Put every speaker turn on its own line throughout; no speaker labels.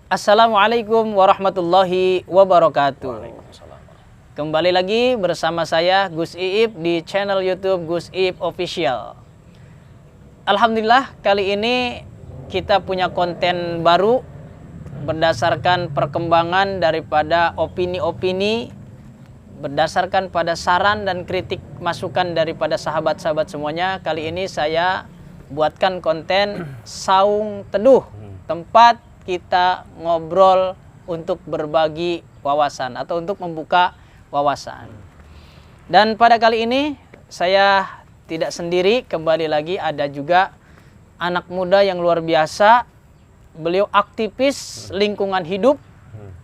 Assalamualaikum warahmatullahi wabarakatuh.
Waalaikumsalam.
Kembali lagi bersama saya Gus Iip di channel YouTube Gus Iip Official. Alhamdulillah kali ini kita punya konten baru berdasarkan perkembangan daripada opini-opini, berdasarkan pada saran dan kritik masukan daripada sahabat-sahabat semuanya. Kali ini saya buatkan konten Saung Teduh, tempat kita ngobrol untuk berbagi wawasan atau untuk membuka wawasan. Dan pada kali ini saya tidak sendiri, kembali lagi ada juga anak muda yang luar biasa. Beliau aktivis lingkungan hidup.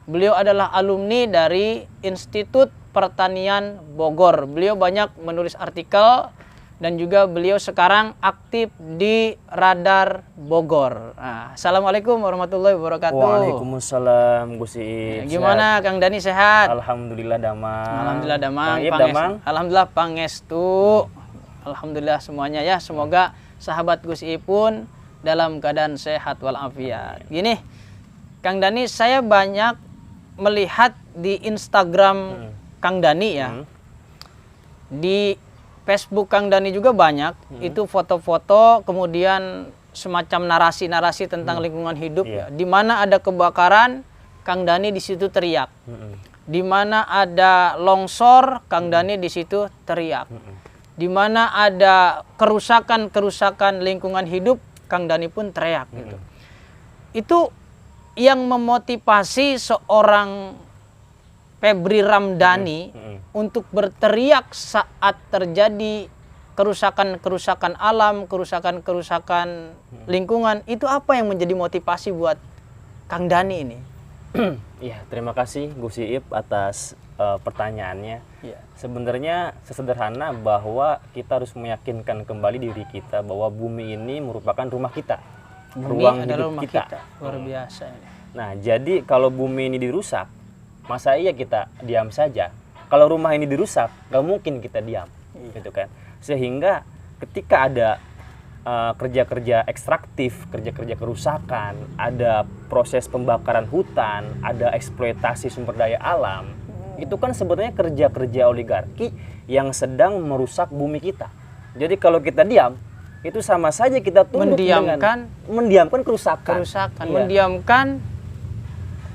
Beliau adalah alumni dari Institut Pertanian Bogor. Beliau banyak menulis artikel dan juga beliau sekarang aktif di Radar Bogor. Nah, Assalamualaikum warahmatullahi wabarakatuh.
Waalaikumsalam Gus Iip.
Gimana Kang Dani, sehat?
Alhamdulillah damang.
Alhamdulillah damang.
Kang Iip damang.
Alhamdulillah pangestu. Alhamdulillah semuanya ya. Semoga sahabat Gus Iip pun dalam keadaan sehat walafiat. Gini, Kang Dani, saya banyak melihat di Instagram Kang Dani ya. Di Facebook Kang Dani juga banyak, itu foto-foto, kemudian semacam narasi-narasi tentang lingkungan hidup. Ya. Di mana ada kebakaran, Kang Dani di situ teriak. Di mana ada longsor, Kang Dani di situ teriak. Di mana ada kerusakan-kerusakan lingkungan hidup, Kang Dani pun teriak. Gitu. Itu yang memotivasi seorang Febri Ramdhani untuk berteriak saat terjadi kerusakan-kerusakan alam, kerusakan-kerusakan lingkungan. Itu apa yang menjadi motivasi buat Kang Dani ini?
Ya, terima kasih Gus Iip atas pertanyaannya.
Ya.
Sebenarnya sesederhana bahwa kita harus meyakinkan kembali diri kita bahwa bumi ini merupakan rumah kita.
Bumi
ruang
adalah
hidup
rumah
kita.
Luar biasa ini.
Nah, jadi kalau bumi ini dirusak, masa iya kita diam saja? Kalau rumah ini dirusak, nggak mungkin kita diam, gitu kan? Sehingga ketika ada kerja-kerja ekstraktif, kerja-kerja kerusakan, ada proses pembakaran hutan, ada eksploitasi sumber daya alam, itu kan sebenarnya kerja-kerja oligarki yang sedang merusak bumi kita. Jadi kalau kita diam, itu sama saja kita tunduk mendiamkan kerusakan. Iya.
Mendiamkan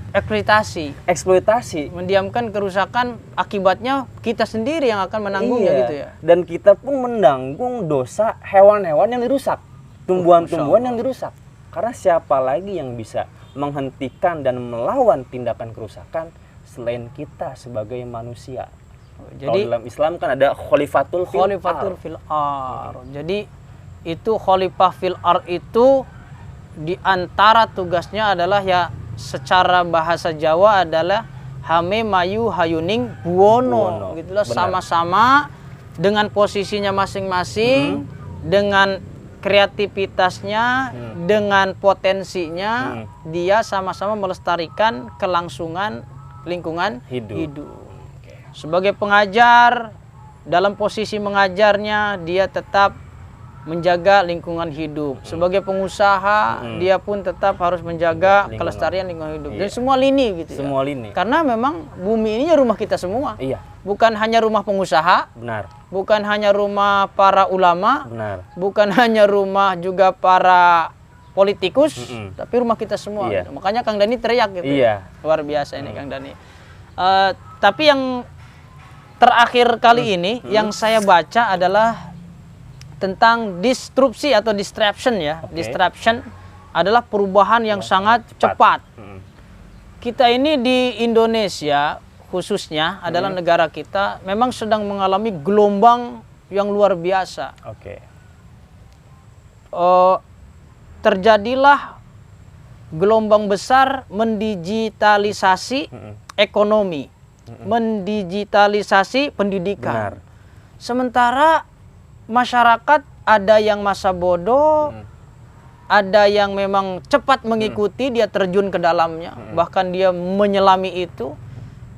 eksploitasi, mendiamkan kerusakan, akibatnya kita sendiri yang akan menanggungnya. Gitu ya.
Dan kita pun menanggung dosa hewan-hewan yang dirusak, tumbuhan-tumbuhan yang dirusak. Karena siapa lagi yang bisa menghentikan dan melawan tindakan kerusakan selain kita sebagai manusia? Jadi dalam Islam kan ada khalifatul fil ar. Jadi itu khalifah fil ar itu di antara tugasnya adalah ya, secara bahasa Jawa adalah hame mayu hayuning buwono, gitulah, sama-sama dengan posisinya masing-masing, dengan kreativitasnya, dengan potensinya, dia sama-sama melestarikan kelangsungan lingkungan hidup. Sebagai pengajar, dalam posisi mengajarnya dia tetap menjaga lingkungan hidup. Sebagai pengusaha, dia pun tetap harus menjaga kelestarian lingkungan hidup. Dan semua lini gitu. Semua lini.
Karena memang bumi ini rumah kita semua.
Iya.
Bukan hanya rumah pengusaha.
Benar.
Bukan hanya rumah para ulama.
Benar.
Bukan hanya rumah juga para politikus, tapi rumah kita semua.
Iya.
Gitu. Makanya Kang Dani teriak gitu.
Iya.
Luar biasa ini Kang Dani. Tapi yang terakhir kali ini yang saya baca adalah tentang disrupsi atau disruption ya. Disruption adalah perubahan yang sangat cepat. Kita ini di Indonesia khususnya adalah negara kita memang sedang mengalami gelombang yang luar biasa. Terjadilah gelombang besar mendigitalisasi ekonomi, mendigitalisasi pendidikan. Sementara masyarakat ada yang masa bodoh, ada yang memang cepat mengikuti, dia terjun ke dalamnya, bahkan dia menyelami itu,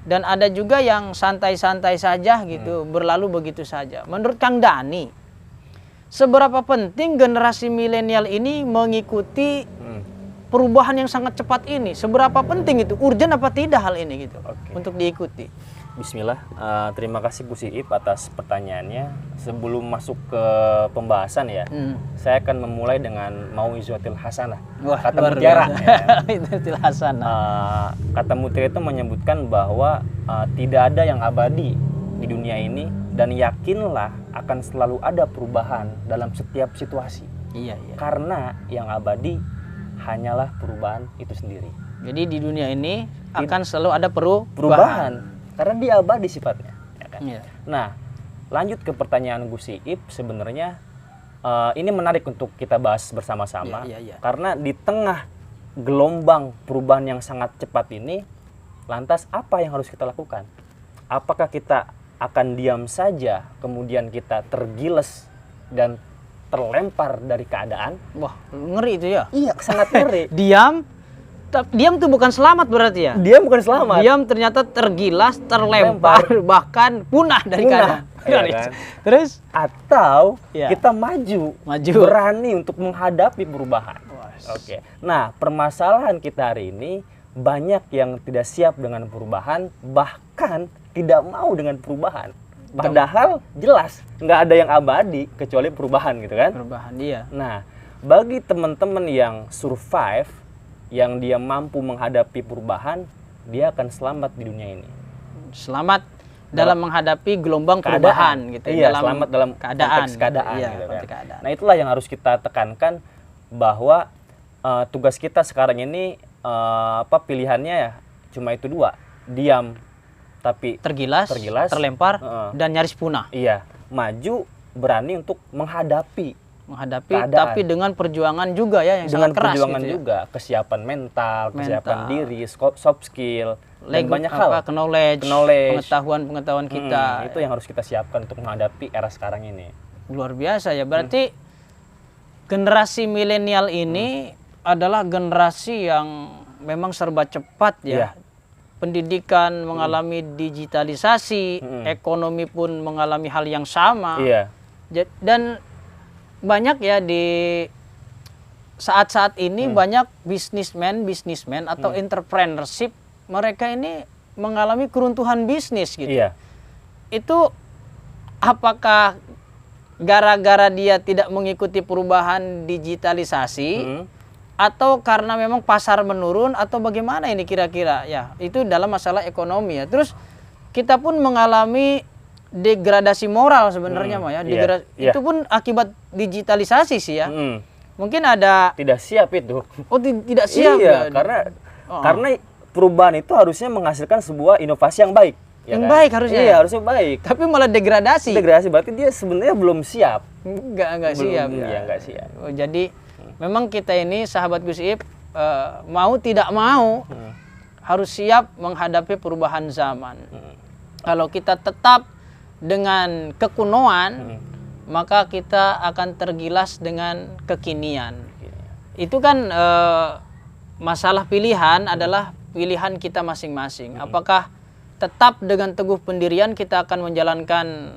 dan ada juga yang santai-santai saja gitu, berlalu begitu saja. Menurut Kang Dani, seberapa penting generasi milenial ini mengikuti perubahan yang sangat cepat ini, seberapa penting itu, urgent apa tidak hal ini gitu untuk diikuti.
Bismillah, terima kasih Bu Siip atas pertanyaannya. Sebelum masuk ke pembahasan ya, saya akan memulai dengan mau'izatul hasanah. Kata mutiara.
Mau'izatul hasanah.
Kata mutiara itu menyebutkan bahwa tidak ada yang abadi di dunia ini, dan yakinlah akan selalu ada perubahan dalam setiap situasi.
Iya.
Karena yang abadi hanyalah perubahan itu sendiri.
Jadi di dunia ini akan selalu ada perubahan.
Karena dia abadi sifatnya, ya kan?
Iya.
Nah, lanjut ke pertanyaan Gus Iip, sebenarnya ini menarik untuk kita bahas bersama-sama.
Iya.
Karena di tengah gelombang perubahan yang sangat cepat ini, lantas apa yang harus kita lakukan? Apakah kita akan diam saja, kemudian kita tergiles dan terlempar dari keadaan?
Wah, ngeri itu ya.
Iya, sangat ngeri.
Diam tuh bukan selamat berarti ya?
Dia bukan selamat.
Diam ternyata tergilas, terlempar, bahkan punah dari keadaan.
Ya kan?
Terus?
Atau kita maju, berani untuk menghadapi perubahan. Oke. Nah, permasalahan kita hari ini, banyak yang tidak siap dengan perubahan, bahkan tidak mau dengan perubahan. Padahal jelas nggak ada yang abadi kecuali perubahan gitu kan?
Perubahan, iya.
Nah, bagi teman-teman yang survive, yang dia mampu menghadapi perubahan, dia akan selamat di dunia ini.
Selamat dalam menghadapi gelombang perubahan gitu.
Iya, selamat dalam konteks keadaan.
Iya,
gitu kan.
keadaan.
Nah, itulah yang harus kita tekankan, bahwa tugas kita sekarang ini pilihannya ya cuma itu dua, diam tapi
tergilas, terlempar, dan nyaris punah.
Iya, maju berani untuk menghadapi keadaan.
Tapi dengan perjuangan juga ya yang sangat keras. Dengan
perjuangan
gitu
juga, kesiapan mental, kesiapan diri, soft skill, dan banyak hal.
Knowledge, pengetahuan kita.
Itu yang harus kita siapkan untuk menghadapi era sekarang ini.
Luar biasa ya, berarti generasi milenial ini adalah generasi yang memang serba cepat ya.
Iya.
Pendidikan mengalami digitalisasi, ekonomi pun mengalami hal yang sama.
Iya.
Dan banyak ya di saat-saat ini banyak bisnismen atau entrepreneurship, mereka ini mengalami keruntuhan bisnis gitu.
Iya.
Itu apakah gara-gara dia tidak mengikuti perubahan digitalisasi atau karena memang pasar menurun atau bagaimana ini kira-kira ya? Itu dalam masalah ekonomi ya. Terus kita pun mengalami degradasi moral sebenarnya Mah ya. Itu pun akibat digitalisasi sih ya. Mungkin ada
tidak siap itu.
Oh, tidak siap.
Iya, karena perubahan itu harusnya menghasilkan sebuah inovasi yang baik.
Yang baik harusnya.
Iya, harusnya baik.
Tapi malah degradasi.
Degradasi berarti dia sebenarnya belum siap.
Enggak siap.
Iya, enggak siap.
Oh, jadi memang kita ini sahabat Gus Iip mau tidak mau harus siap menghadapi perubahan zaman. Kalau kita tetap dengan kekunoan, maka kita akan tergilas dengan kekinian. Itu kan masalah pilihan adalah pilihan kita masing-masing. Apakah tetap dengan teguh pendirian kita akan menjalankan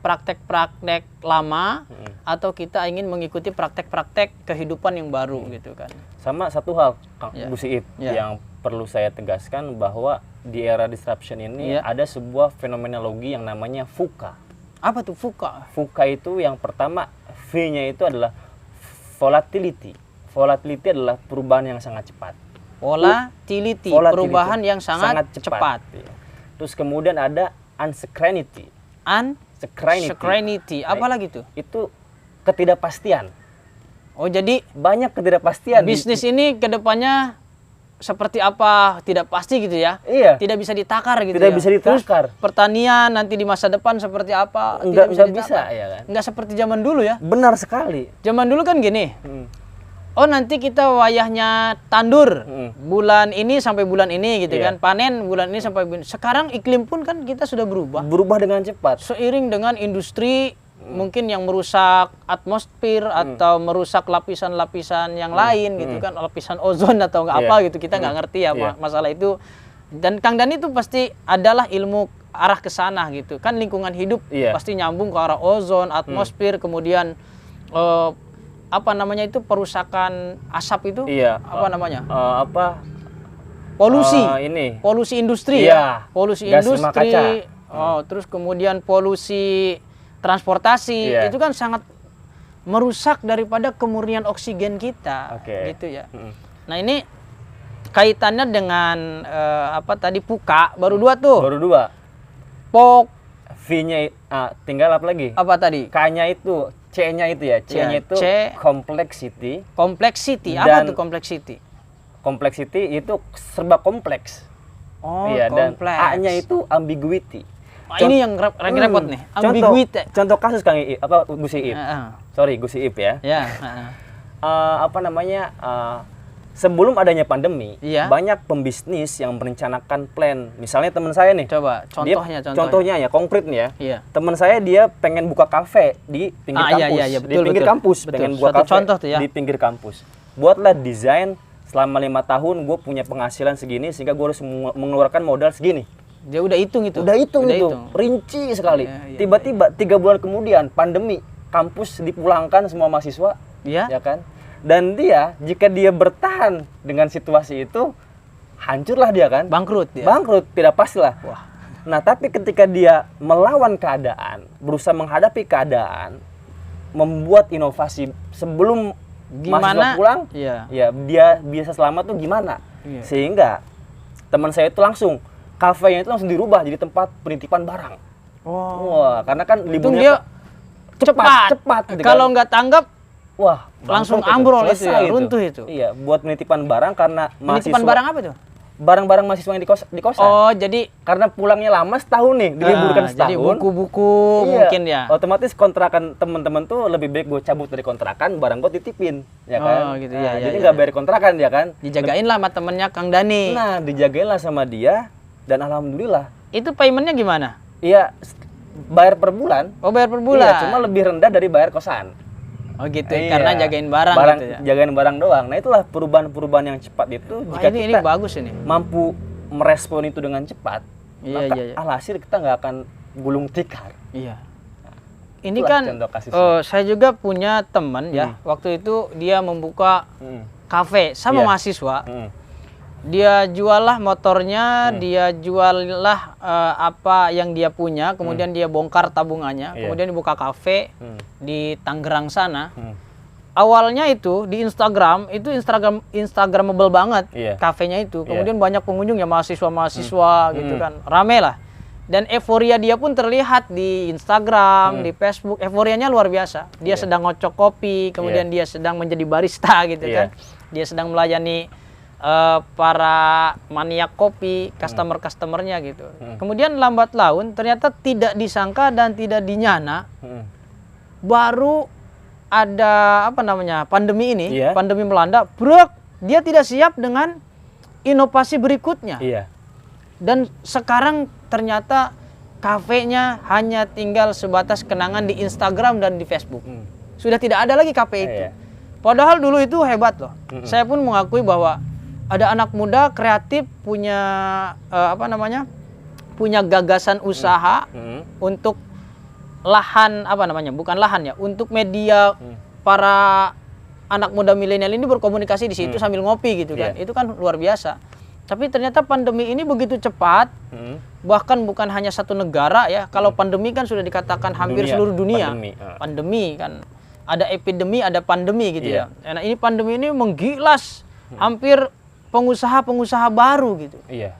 praktek-praktek lama, atau kita ingin mengikuti praktek-praktek kehidupan yang baru gitu kan.
Sama satu hal Bu Siip yang perlu saya tegaskan, bahwa di era disruption ini ada sebuah fenomenologi yang namanya VUCA.
Apa tuh VUCA?
VUCA itu yang pertama, V-nya itu adalah volatility. Volatility adalah perubahan yang sangat cepat.
Volatility, perubahan yang sangat cepat.
Terus kemudian ada unsecurity. Unsecurity.
Apa lagi tuh?
Itu ketidakpastian.
Oh, jadi
banyak ketidakpastian.
Bisnis ini kedepannya seperti apa tidak pasti gitu ya?
Iya.
Tidak bisa ditakar gitu.
Tidak bisa ditakar.
Terus pertanian nanti di masa depan seperti apa?
Tidak bisa ya kan?
Nggak seperti zaman dulu ya?
Benar sekali.
Zaman dulu kan gini. Oh, nanti kita wayahnya tandur bulan ini sampai bulan ini gitu kan. Panen bulan ini sampai bulan. Sekarang iklim pun kan kita sudah berubah.
Berubah dengan cepat.
Seiring dengan industri mungkin yang merusak atmosfer atau merusak lapisan-lapisan yang lain gitu kan, lapisan ozon atau nggak apa gitu, kita nggak ngerti ya masalah itu. Dan Kang Dani itu pasti adalah ilmu arah ke sana gitu kan, lingkungan hidup pasti nyambung ke arah ozon, atmosfer, kemudian apa namanya itu perusakan asap itu?
Iya.
Apa namanya?
Polusi.
Polusi industri
Iya.
ya. Polusi
Gas rumah
industri.
kaca.
Terus kemudian polusi transportasi.
Iya.
Itu kan sangat merusak daripada kemurnian oksigen kita.
Oke.
Gitu ya. Nah, ini kaitannya dengan apa tadi puka baru 2 tuh.
Baru 2.
Pok
V-nya tinggal apa lagi?
apa tadi?
K-nya itu, C-nya itu ya. C-nya
Ya,
itu
C.
complexity.
Complexity.
Dan-
Apa tuh complexity?
Complexity itu serba kompleks.
Oh,
Iya, dan
kompleks.
A-nya itu ambiguity.
Ini yang repot nih. Ambiguity.
Contoh kasus Kang Iip, Gus Iip. Sorry, Gus Iip ya.
Ya.
Sebelum adanya pandemi,
Iya.
banyak pembisnis yang merencanakan plan. Misalnya teman saya nih.
Coba contohnya.
Contohnya ya, konkret nih ya.
Iya.
Teman saya dia pengen buka kafe di pinggir kampus.
Iya,
Di pinggir kampus,
Betul.
pengen buka
Suatu
kafe
contoh tuh ya.
di pinggir kampus. Buatlah desain selama 5 tahun gue punya penghasilan segini sehingga gue harus mengeluarkan modal segini.
Dia udah hitung itu.
Udah hitung itu, rinci sekali.
Iya.
Tiba-tiba 3 bulan kemudian pandemi, kampus dipulangkan semua mahasiswa,
Iya.
ya kan? Dan dia, jika dia bertahan dengan situasi itu, hancurlah dia kan?
Bangkrut dia.
Bangkrut, tidak pastilah.
Wah.
Nah, tapi ketika dia melawan keadaan, berusaha menghadapi keadaan, membuat inovasi sebelum mahasiswa pulang,
Iya.
ya dia bisa selamat tuh gimana?
Iya.
Sehingga teman saya itu langsung kafenya itu langsung dirubah jadi tempat penitipan barang.
Oh.
Wah, karena kan
Untung
liburnya
dia cepat.
gitu
Kalau
kan.
nggak tanggap,
Wah,
langsung
bangkrut
ambrol itu
selesai
ya, runtuh itu.
Iya, buat penitipan barang karena
penitipan barang apa tuh?
barang-barang mahasiswa yang di kosan.
Oh, jadi
Karena pulangnya lama setahun nih, diliburkan setahun.
jadi buku-buku
Iya,
mungkin ya.
Otomatis kontrakan teman-teman tuh lebih baik gue cabut dari kontrakan, barang gue titipin, ya kan?
Oh, gitu, ya,
jadi
ya,
nggak
ya.
bayar kontrakan, ya kan?
Dijagain lah sama temennya Kang Dani.
Nah, dijagain lah sama dia, dan alhamdulillah,
Itu paymentnya gimana?
iya bayar per bulan.
Oh, bayar per bulan.
Iya, cuma lebih rendah dari bayar kosan.
Oh gitu,
Iya.
karena jagain barang gitu ya.
Jagain barang doang. Nah, itulah perubahan-perubahan yang cepat itu.
Wah,
Jika
ini
kita
bagus ini.
mampu merespon itu dengan cepat,
Iya,
maka
iya.
alhasil kita nggak akan gulung tikar.
Iya. Ini
Itulah
kan
contoh kasusnya.
saya juga punya teman ya. Waktu itu dia membuka kafe sama
Iya.
mahasiswa.
Hmm.
Dia jual lah motornya, dia jual lah apa yang dia punya, kemudian dia bongkar tabungannya,
Iya.
kemudian dibuka kafe di Tangerang sana. Awalnya itu di Instagram, itu Instagramable banget
Iya.
kafenya itu. Kemudian banyak pengunjung ya, mahasiswa-mahasiswa gitu kan. Rame lah. Dan euforia dia pun terlihat di Instagram, di Facebook. Euforianya luar biasa. Dia sedang ngocok kopi, kemudian dia sedang menjadi barista gitu
Iya.
kan. Dia sedang melayani para maniak kopi, customer-customernya gitu. Kemudian lambat laun ternyata tidak disangka dan tidak dinyana, baru ada apa namanya pandemi ini,
Iya.
pandemi melanda, brok, dia tidak siap dengan inovasi berikutnya.
Iya.
Dan sekarang ternyata kafenya hanya tinggal sebatas kenangan di Instagram dan di Facebook. Sudah tidak ada lagi kafe itu.
Iya.
Padahal dulu itu hebat loh. Saya pun mengakui bahwa ada anak muda kreatif punya punya gagasan usaha untuk lahan bukan lahan ya, untuk media para anak muda milenial ini berkomunikasi di situ sambil ngopi gitu kan.
Iya.
Itu kan luar biasa. Tapi ternyata pandemi ini begitu cepat, bahkan bukan hanya satu negara ya. Kalau pandemi kan sudah dikatakan hampir seluruh dunia. Pandemi kan, ada epidemi, ada pandemi gitu
Iya.
ya. Nah, ini pandemi ini menggilas hampir pengusaha-pengusaha baru gitu.
Iya.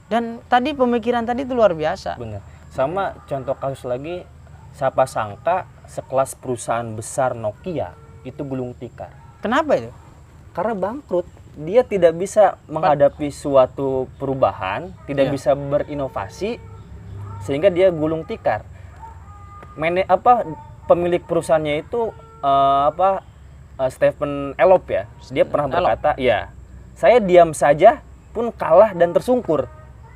Dan tadi pemikiran tadi itu luar biasa.
Benar. Sama contoh kasus lagi, siapa sangka sekelas perusahaan besar Nokia itu gulung tikar.
Kenapa itu?
Karena bangkrut. Dia tidak bisa menghadapi suatu perubahan, tidak
Iya.
bisa berinovasi, sehingga dia gulung tikar. Pemilik perusahaannya itu Stephen Elop ya. Dia pernah berkata, ya, saya diam saja pun kalah dan tersungkur.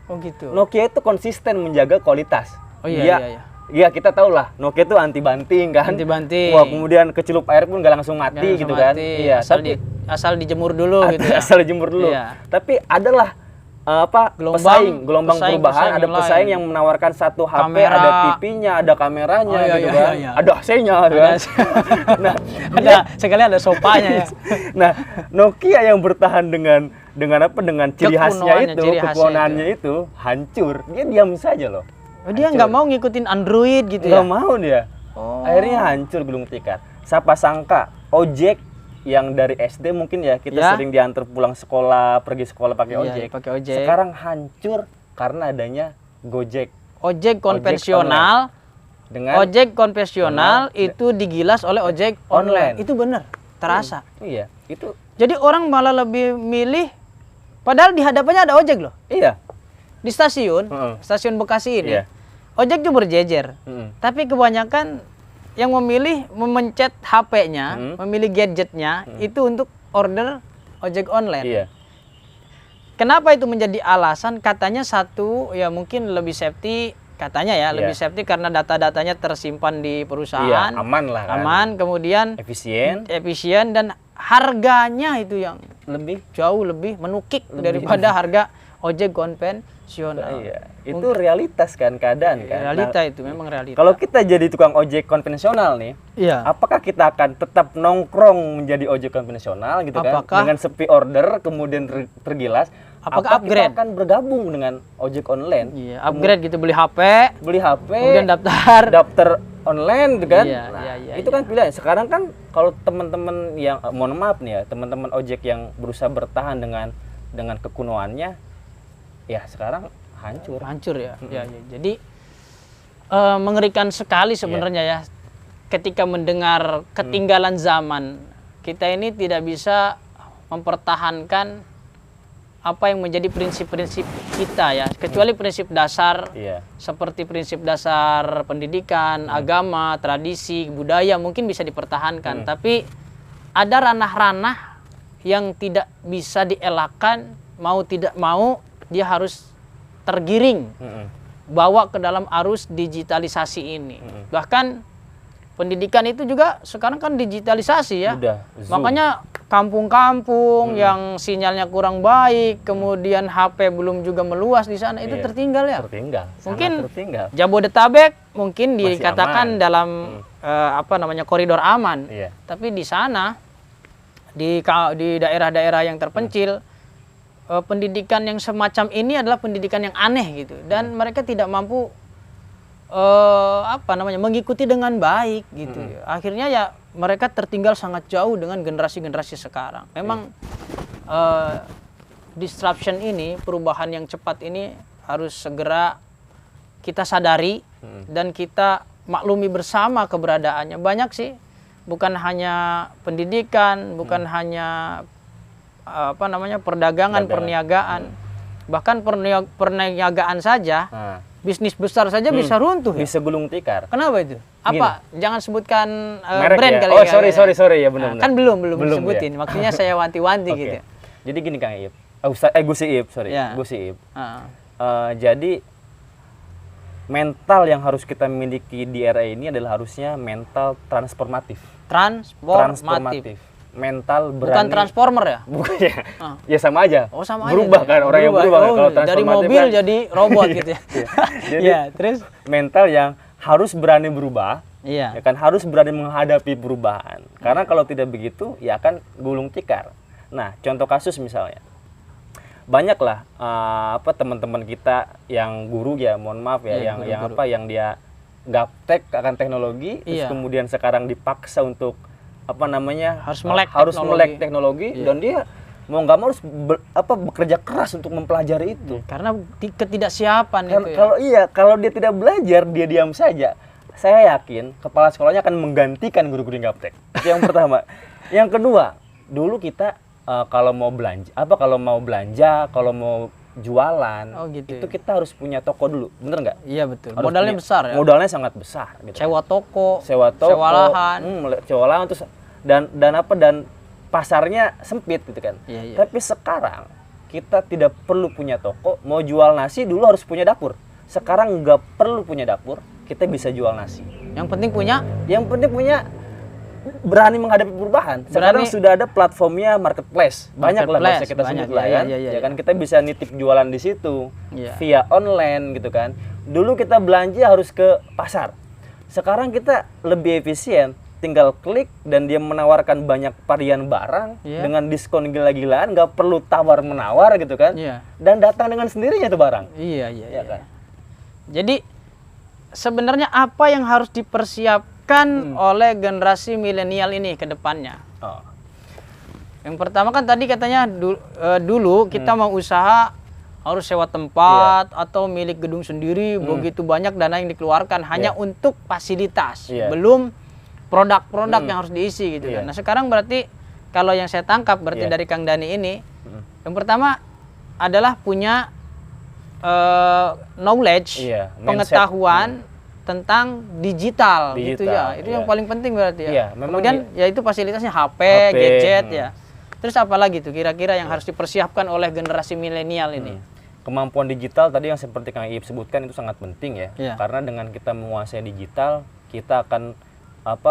Oh gitu.
Nokia itu konsisten menjaga kualitas.
Oh iya.
Iya, kita tahu lah, Nokia itu anti banting kan.
Anti banting.
Wah, kemudian kecelup air pun gak langsung mati
Nggak
gitu
langsung
kan.
mati.
Iya,
asal dijemur dulu gitu ya.
asal dijemur dulu.
Iya.
Tapi adalah gelombang perubahan, ada pesaing yang menawarkan satu HP, ada TV-nya, ada kameranya, gitu kan, ada AC-nya, kan.
Sekalian ada sopanya ya.
Nah, Nokia yang bertahan dengan ciri khasnya itu, kekuasaannya itu hancur. Dia diam saja loh.
Dia nggak mau ngikutin Android gitu
ya? Nggak mau dia. Akhirnya hancur gulung tikar. Siapa sangka ojek yang dari SD mungkin ya kita sering diantar pulang sekolah, pergi sekolah pakai ojek. Sekarang hancur karena adanya Gojek.
Ojek konvensional itu digilas oleh ojek online. Itu benar, terasa.
Iya, itu.
Jadi orang malah lebih milih, padahal di hadapannya ada ojek loh.
Iya.
Di stasiun Bekasi ini, ojek itu berjejer. Tapi kebanyakan yang memilih memencet HP-nya, memilih gadgetnya itu untuk order ojek online.
Iya.
Kenapa itu menjadi alasan? Katanya satu, ya mungkin lebih safety, katanya ya, lebih safety karena data-datanya tersimpan di perusahaan.
Iya, aman lah kan.
Aman, kemudian efisien dan harganya itu yang jauh lebih menukik daripada harga ojek konvensional.
Iya, itu realitas kan, keadaan kan.
Realita itu memang realita.
Kalau kita jadi tukang ojek konvensional nih, apakah kita akan tetap nongkrong menjadi ojek konvensional gitu kan? Dengan sepi order kemudian tergilas.
Apakah upgrade?
Kita akan bergabung dengan ojek online?
Iya, upgrade gitu, beli HP, kemudian
daftar online gitu kan. Itu kan pilihan. Sekarang kan kalau teman-teman yang mohon maaf nih ya, teman-teman ojek yang berusaha bertahan dengan kekunoannya, ya sekarang hancur
ya. Jadi mengerikan sekali sebenarnya ya ketika mendengar ketinggalan zaman. Kita ini tidak bisa mempertahankan apa yang menjadi prinsip-prinsip kita ya, kecuali prinsip dasar seperti prinsip dasar pendidikan, agama, tradisi, budaya mungkin bisa dipertahankan, tapi ada ranah-ranah yang tidak bisa dielakkan, mau tidak mau dia harus tergiring, bawa ke dalam arus digitalisasi ini. Bahkan pendidikan itu juga sekarang kan digitalisasi ya. Makanya kampung-kampung yang sinyalnya kurang baik, kemudian HP belum juga meluas di sana, itu tertinggal ya. Mungkin Jabodetabek mungkin dikatakan dalam koridor aman. Tapi di sana di daerah-daerah yang terpencil, pendidikan yang semacam ini adalah pendidikan yang aneh gitu, dan mereka tidak mampu mengikuti dengan baik gitu. Akhirnya ya mereka tertinggal sangat jauh dengan generasi-generasi sekarang. Memang disruption ini, perubahan yang cepat ini harus segera kita sadari dan kita maklumi bersama keberadaannya. Banyak sih, bukan hanya pendidikan, bukan hanya perdagangan, perniagaan. Bahkan perniagaan saja, bisnis besar saja bisa runtuh ya?
Bisa gulung tikar.
Kenapa itu? Apa?
Gini.
Jangan sebutkan
brand
ya?
Kali ya. Sorry ya, benar.
Kan belum sebutin. Ya? Maksudnya saya wanti-wanti gitu.
Jadi gini Kang Iip. Gus Iip. Jadi mental yang harus kita miliki di era ini adalah harusnya mental transformatif. Transformatif. Mental berani. Bukan
transformer ya?
Bukan ya. Ya sama aja.
Oh, sama
berubah
aja.
Kan orang yang berubah kan. Kalau
dari mobil kan jadi robot gitu ya.
Jadi terus mental yang harus berani berubah. Ya kan, harus berani menghadapi perubahan. Karena kalau tidak begitu ya akan gulung tikar. Nah, contoh kasus misalnya. Banyaklah teman-teman kita yang guru ya, mohon maaf ya, yang dia gaptek akan teknologi, terus kemudian sekarang dipaksa untuk harus melek teknologi dan dia mau nggak mau harus bekerja keras untuk mempelajari itu.
Karena ketidaksiapan itu
kalau dia tidak belajar, dia diam saja, saya yakin kepala sekolahnya akan menggantikan guru-guru yang gaptek. Itu yang pertama. Yang kedua, dulu kita kalau mau belanja, kalau mau jualan, itu kita harus punya toko dulu, bener nggak?
Iya betul. Modalnya besar ya.
Modalnya sangat besar. Gitu.
Sewa toko,
sewa
lahan,
terus dan pasarnya sempit gitu kan.
Iya.
Tapi sekarang kita tidak perlu punya toko, mau jual nasi dulu harus punya dapur. Sekarang nggak perlu punya dapur, kita bisa jual nasi.
Yang penting punya
berani menghadapi perubahan. Sekarang sudah ada platformnya marketplace. Banyak lah, nggak usah kita sebut lah ya. Ya kan kita bisa nitip jualan di situ via online gitu kan. Dulu kita belanja harus ke pasar. Sekarang kita lebih efisien, tinggal klik dan dia menawarkan banyak varian barang dengan diskon gila-gilaan, nggak perlu tawar-menawar gitu kan. Dan datang dengan sendirinya tuh barang.
Iya kan. Jadi sebenarnya apa yang harus dipersiapkan oleh generasi milenial ini ke depannya? Yang pertama kan tadi katanya dulu kita mau usaha harus sewa tempat atau milik gedung sendiri, begitu banyak dana yang dikeluarkan hanya untuk fasilitas, belum produk-produk yang harus diisi gitu kan. Nah sekarang berarti kalau yang saya tangkap berarti dari Kang Dani ini, yang pertama adalah punya knowledge, pengetahuan tentang digital gitu ya. Itu yang paling penting berarti ya. Kemudian ya itu fasilitasnya HP, gadget ya. Terus apa lagi tuh kira-kira yang harus dipersiapkan oleh generasi milenial ini?
Kemampuan digital tadi yang seperti Kang Iip sebutkan itu sangat penting ya. Karena dengan kita menguasai digital, kita akan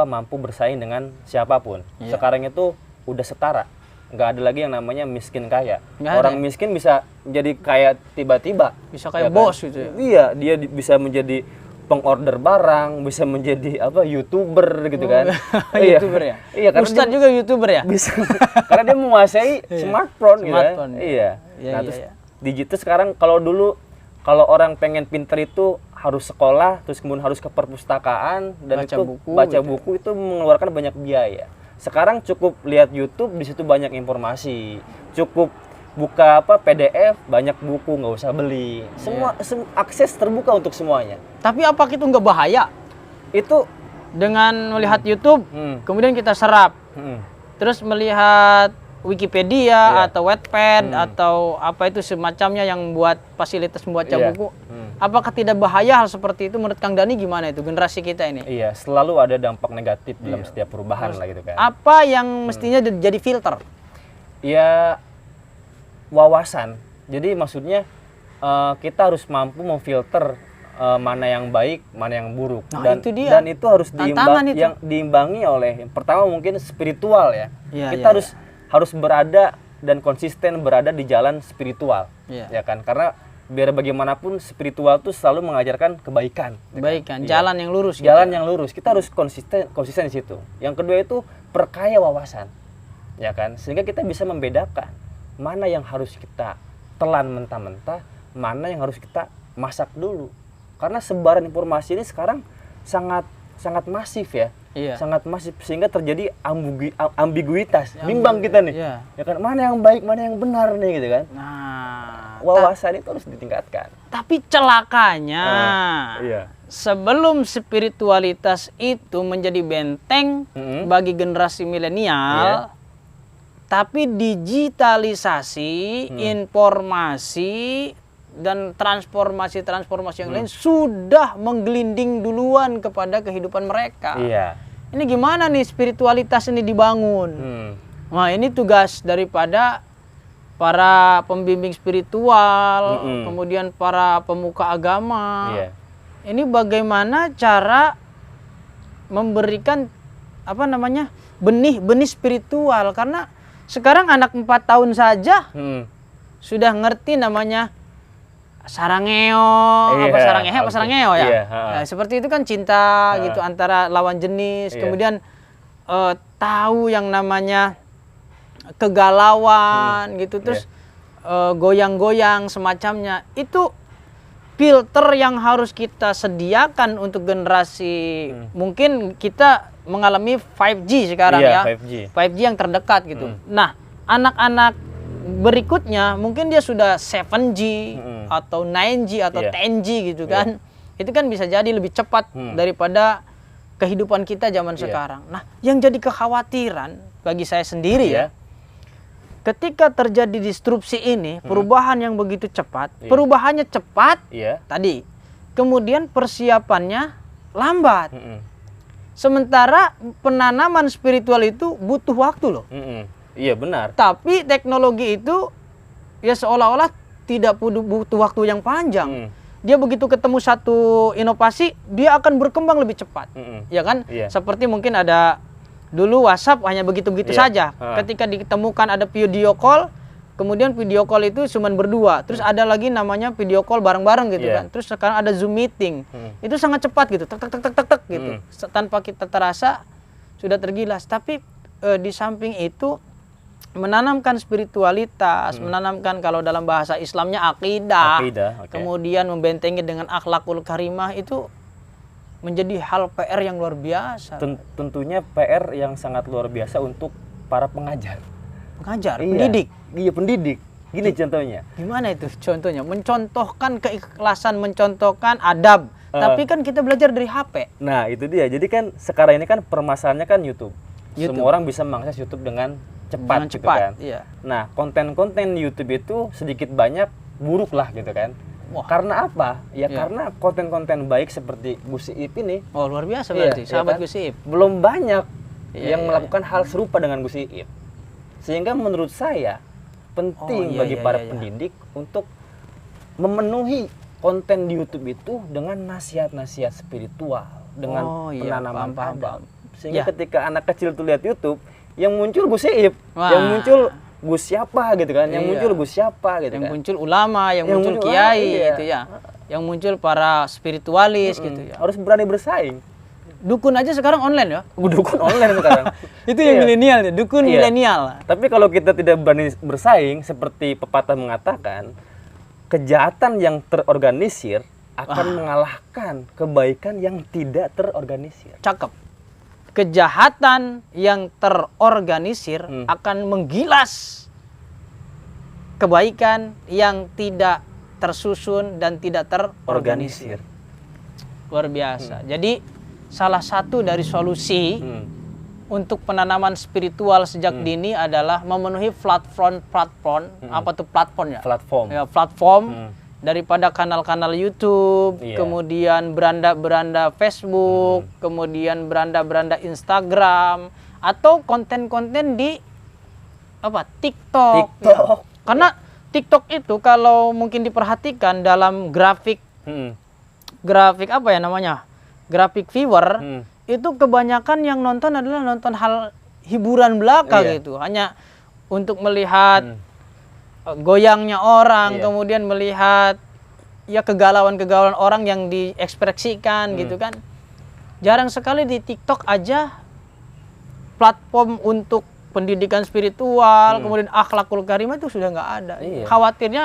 mampu bersaing dengan siapapun. Sekarang itu udah setara. Nggak ada lagi yang namanya miskin kaya. Orang miskin bisa jadi kaya tiba-tiba.
Bisa kayak bos gitu ya.
Iya, dia bisa menjadi pengorder barang, bisa menjadi YouTuber gitu kan.
YouTuber ya?
Iya, karena
Ustadz juga YouTuber ya?
Bisa. Karena dia menguasai smartphone gitu kan. Iya. Nah, terus digital sekarang kalau dulu kalau orang pengen pinter itu harus sekolah, terus kemudian harus ke perpustakaan dan baca buku itu mengeluarkan banyak biaya. Sekarang cukup lihat YouTube, di situ banyak informasi. Cukup buka PDF, banyak buku, nggak usah beli. Semua akses terbuka untuk semuanya.
Tapi apa itu nggak bahaya?
Itu
dengan melihat YouTube, kemudian kita serap. Terus melihat Wikipedia atau Wattpad atau apa itu semacamnya yang buat fasilitas membaca buku. Apakah tidak bahaya hal seperti itu menurut Kang Dani gimana itu generasi kita ini?
Iya, selalu ada dampak negatif dalam setiap perubahan lah gitu kan.
Apa yang mestinya jadi filter?
Ya wawasan. Jadi maksudnya kita harus mampu memfilter mana yang baik, mana yang buruk.
Nah,
dan itu harus diimbangi oleh yang pertama mungkin spiritual ya. Kita harus berada dan konsisten berada di jalan spiritual, ya kan? Karena biar bagaimanapun spiritual itu selalu mengajarkan kebaikan.
Jalan yang lurus.
Jalan yang lurus. Kita harus konsisten di situ. Yang kedua itu perkaya wawasan, ya kan? Sehingga kita bisa membedakan mana yang harus kita telan mentah-mentah, mana yang harus kita masak dulu. Karena sebaran informasi ini sekarang sangat masif ya. Sangat masif sehingga terjadi ambiguitas. Bimbang kita nih. Ya kan, mana yang baik, mana yang benar nih gitu kan.
Nah,
wawasan itu harus ditingkatkan.
Tapi celakanya sebelum spiritualitas itu menjadi benteng bagi generasi milenial, tapi digitalisasi, informasi dan transformasi yang lain sudah menggelinding duluan kepada kehidupan mereka. Ini gimana nih spiritualitas ini dibangun? Nah, ini tugas daripada para pembimbing spiritual, kemudian para pemuka agama. Ini bagaimana cara memberikan benih spiritual, karena sekarang anak 4 tahun saja sudah ngerti namanya sarangeo, sarangeo ya. Nah, seperti itu kan cinta gitu antara lawan jenis. Kemudian tahu yang namanya kegalauan gitu. Terus goyang-goyang semacamnya. Itu filter yang harus kita sediakan untuk generasi. Mungkin kita mengalami 5G sekarang 5G yang terdekat gitu. Nah, anak-anak berikutnya mungkin dia sudah 7G atau 9G atau 10G gitu kan. Itu kan bisa jadi lebih cepat daripada kehidupan kita zaman sekarang. Nah, yang jadi kekhawatiran bagi saya sendiri ketika terjadi disrupsi ini, perubahan yang begitu cepat, perubahannya cepat tadi, kemudian persiapannya lambat. Sementara penanaman spiritual itu butuh waktu loh.
Iya benar.
Tapi teknologi itu ya seolah-olah tidak butuh waktu yang panjang. Dia begitu ketemu satu inovasi, dia akan berkembang lebih cepat. Ya kan? Seperti mungkin ada Dulu WhatsApp hanya begitu-begitu
Iya.
saja. Ketika ditemukan ada video call, kemudian video call itu cuma berdua. Terus ada lagi namanya video call bareng-bareng gitu
Iya.
kan. Terus sekarang ada Zoom meeting. Itu sangat cepat gitu. Tek tek tek tek tek tek gitu. Tanpa kita terasa sudah tergilas. Tapi di samping itu menanamkan spiritualitas, menanamkan kalau dalam bahasa Islamnya akidah.
Oke.
Kemudian membentengi dengan akhlakul karimah itu menjadi hal PR yang luar biasa.
Tentunya PR yang sangat luar biasa untuk para pengajar.
Pengajar,
Iya.
pendidik.
Iya, pendidik. Gini contohnya.
Gimana itu contohnya? Mencontohkan keikhlasan, mencontohkan adab. Tapi kan kita belajar dari HP.
Nah, itu dia. Jadi kan sekarang ini kan permasalahannya kan YouTube.
YouTube.
Semua orang bisa mengakses YouTube dengan cepat,
Dengan
gitu
cepat,
kan.
iya.
Nah, konten-konten YouTube itu sedikit banyak buruk lah gitu kan.
Wah.
Karena apa? Ya
Iya.
karena konten-konten baik seperti Gus Iip ini
Oh, luar biasa berarti,
iya
sahabat
kan?
Gus Iip.
belum banyak
Iya,
yang
iya,
melakukan hal serupa dengan Gus Iip. Sehingga menurut saya penting
iya,
bagi
iya,
para
iya.
pendidik untuk memenuhi konten di YouTube itu dengan nasihat-nasihat spiritual, dengan
Oh, iya,
penanaman
paham,
adab.
paham.
Sehingga
Ya.
ketika anak kecil tuh lihat YouTube, yang muncul Gus Iip,
Wah.
yang muncul Gus siapa gitu kan, yang
Iya.
muncul Gus siapa gitu
Yang
kan.
muncul ulama, yang
Yang
muncul
muncul
kiai
iya.
gitu ya. Yang muncul para spiritualis gitu ya.
Harus berani bersaing.
Dukun aja sekarang online ya.
Dukun online sekarang.
Itu yang
Iya.
milenial ya, dukun
Iya.
milenial.
Tapi kalau kita tidak berani bersaing, seperti pepatah mengatakan, kejahatan yang terorganisir akan mengalahkan kebaikan yang tidak terorganisir.
Cakep. Kejahatan yang terorganisir akan menggilas kebaikan yang tidak tersusun dan tidak terorganisir. Luar biasa. Jadi salah satu dari solusi untuk penanaman spiritual sejak dini adalah memenuhi platform apa tuh platform ya?
Platform.
Ya, platform daripada kanal-kanal YouTube,
Iya.
kemudian beranda-beranda Facebook, kemudian beranda-beranda Instagram, atau konten-konten di apa TikTok.
TikTok.
Ya. Karena TikTok itu kalau mungkin diperhatikan dalam grafik apa ya namanya, grafik viewer itu kebanyakan yang nonton adalah nonton hal hiburan belaka
Iya.
gitu, hanya untuk melihat goyangnya orang,
Iya.
kemudian melihat ya kegalauan-kegalauan orang yang diekspresikan gitu kan. Jarang sekali di TikTok aja platform untuk pendidikan spiritual, kemudian akhlakul karimah itu sudah nggak ada.
Iya.
Khawatirnya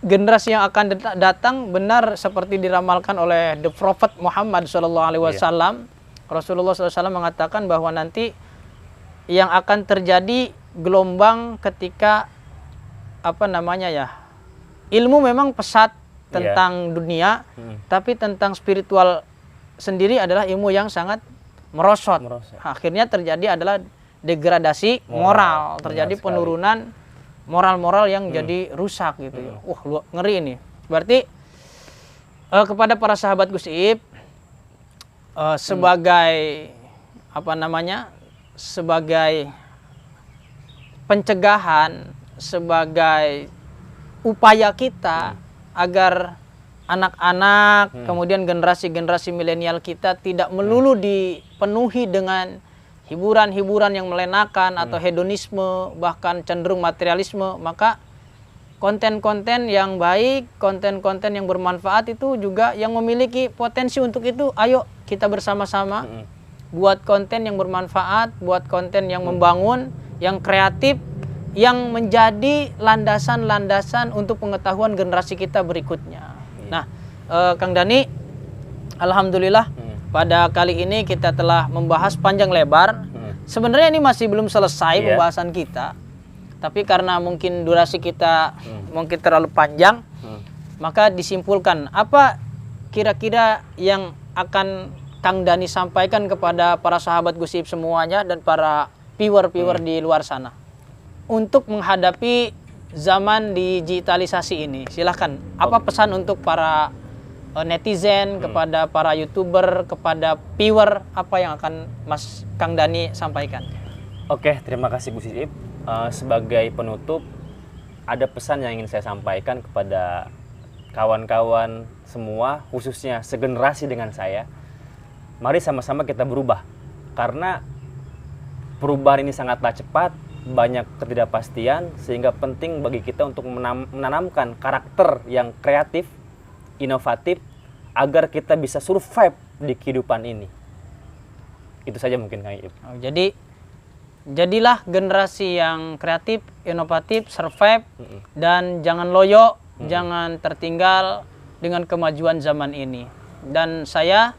generasi yang akan datang benar seperti diramalkan oleh the Prophet Muhammad SAW. Rasulullah SAW mengatakan bahwa nanti yang akan terjadi gelombang ketika apa namanya ya, ilmu memang pesat tentang dunia, tapi tentang spiritual sendiri adalah ilmu yang sangat merosot. Akhirnya terjadi adalah degradasi moral, terjadi penurunan moral-moral yang jadi rusak gitu ya. Wah, ngeri ini. Berarti kepada para sahabat Gus Iip sebagai apa namanya? Sebagai pencegahan, sebagai upaya kita agar anak-anak, kemudian generasi-generasi milenial kita tidak melulu dipenuhi dengan hiburan-hiburan yang melenakan atau hedonisme, bahkan cenderung materialisme, maka konten-konten yang baik, konten-konten yang bermanfaat itu juga yang memiliki potensi untuk itu. Ayo kita bersama-sama buat konten yang bermanfaat, buat konten yang membangun, yang kreatif, yang menjadi landasan-landasan untuk pengetahuan generasi kita berikutnya. Nah, Kang Dhani, alhamdulillah pada kali ini kita telah membahas panjang lebar. Sebenarnya ini masih belum selesai pembahasan kita, tapi karena mungkin durasi kita mungkin terlalu panjang, maka disimpulkan apa kira-kira yang akan Kang Dhani sampaikan kepada para sahabat Gus Iip semuanya dan para viewer-viewer di luar sana untuk menghadapi zaman digitalisasi ini. Silahkan, apa pesan untuk para netizen, kepada para YouTuber, kepada viewer, apa yang akan Mas Kang Dhani sampaikan?
Oke, terima kasih Gus Iip. Sebagai penutup, ada pesan yang ingin saya sampaikan kepada kawan-kawan semua, khususnya segenerasi dengan saya. Mari sama-sama kita berubah Karena perubahan ini sangatlah cepat, banyak ketidakpastian, sehingga penting bagi kita untuk menanamkan karakter yang kreatif, inovatif, agar kita bisa survive di kehidupan ini. Itu saja mungkin Kang Iip.
Jadi jadilah generasi yang kreatif, inovatif, survive, dan jangan loyo, jangan tertinggal dengan kemajuan zaman ini. Dan saya,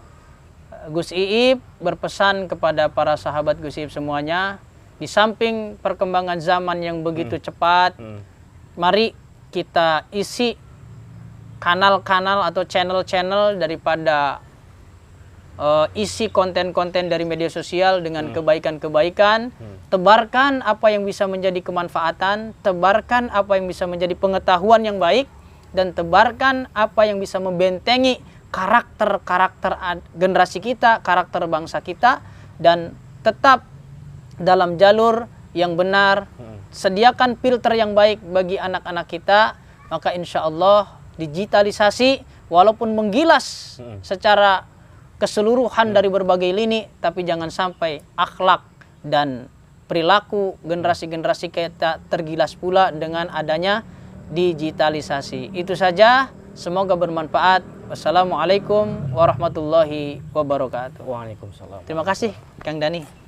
Gus Iip, berpesan kepada para sahabat Gus Iip semuanya, di samping perkembangan zaman yang begitu cepat, mari kita isi kanal-kanal atau channel-channel daripada isi konten-konten dari media sosial dengan kebaikan-kebaikan. Tebarkan apa yang bisa menjadi kemanfaatan, tebarkan apa yang bisa menjadi pengetahuan yang baik, dan tebarkan apa yang bisa membentengi karakter generasi kita, karakter bangsa kita, dan tetap dalam jalur yang benar. Sediakan filter yang baik bagi anak-anak kita, maka insya Allah digitalisasi walaupun menggilas secara keseluruhan dari berbagai lini, tapi jangan sampai akhlak dan perilaku generasi-generasi kita tergilas pula dengan adanya digitalisasi. Itu saja, semoga bermanfaat. Wassalamualaikum warahmatullahi wabarakatuh.
Waalaikumsalam.
Terima kasih Kang Dani.